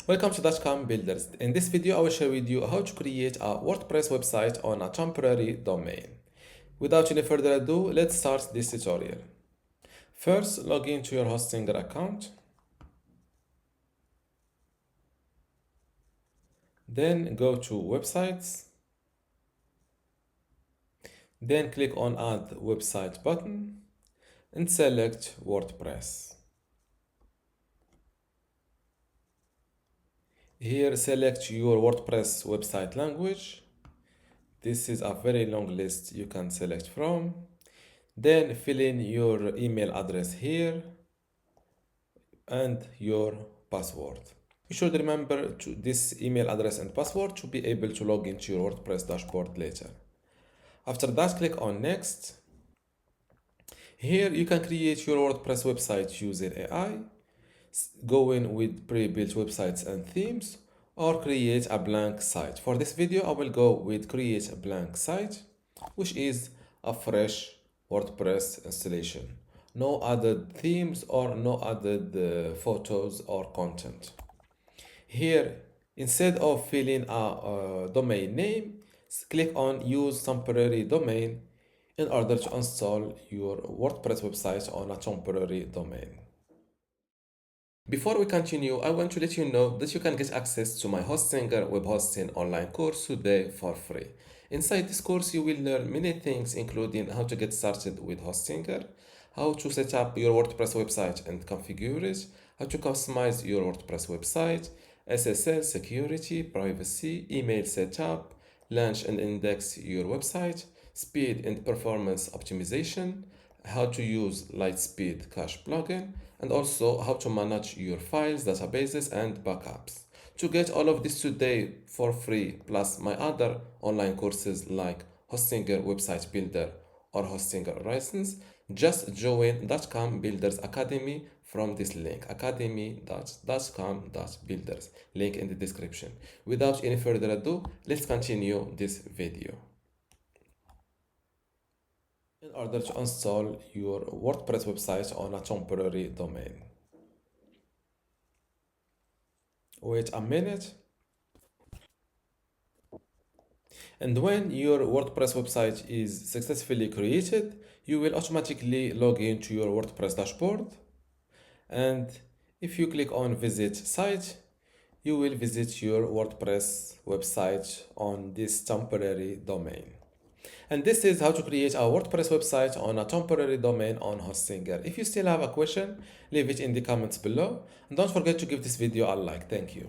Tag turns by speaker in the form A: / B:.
A: Welcome to dotcom.builders. In this video, I will share with you how to create a WordPress website on a temporary domain. Without any further ado, let's start this tutorial. First, log into your Hostinger account. Then go to Websites. Then click on Add Website button and select WordPress. Here, select your WordPress website language. This is a very long list you can select from. Then fill in your email address here and your password. You should remember this email address and password to be able to log into your WordPress dashboard later. After that, click on Next. Here you can create your WordPress website using AI, going with pre-built websites and themes, or create a blank site. For this video, I will go with create a blank site, which is a fresh WordPress installation. No added themes or no added photos or content. Here, instead of filling a domain name, click on use temporary domain in order to install your WordPress website on a temporary domain. Before we continue, I want to let you know that you can get access to my Hostinger web hosting online course today for free. Inside this course, you will learn many things, including how to get started with Hostinger, how to set up your WordPress website and configure it, how to customize your WordPress website, SSL, security, privacy, email setup, launch and index your website, speed and performance optimization, how to use Lightspeed Cache plugin, and also how to manage your files, databases, and backups. To get all of this today for free, plus my other online courses like Hostinger Website Builder or Hostinger License, just join dotcom Builders Academy from this link, academy.dotcom.builders, link in the description. Without any further ado, let's continue this video. In order to install your WordPress website on a temporary domain, wait a minute. And when your WordPress website is successfully created, you will automatically log into your WordPress dashboard. And if you click on visit site, you will visit your WordPress website on this temporary domain. And this is how to create a WordPress website on a temporary domain on Hostinger. If you still have a question, leave it in the comments below. And don't forget to give this video a like. Thank you.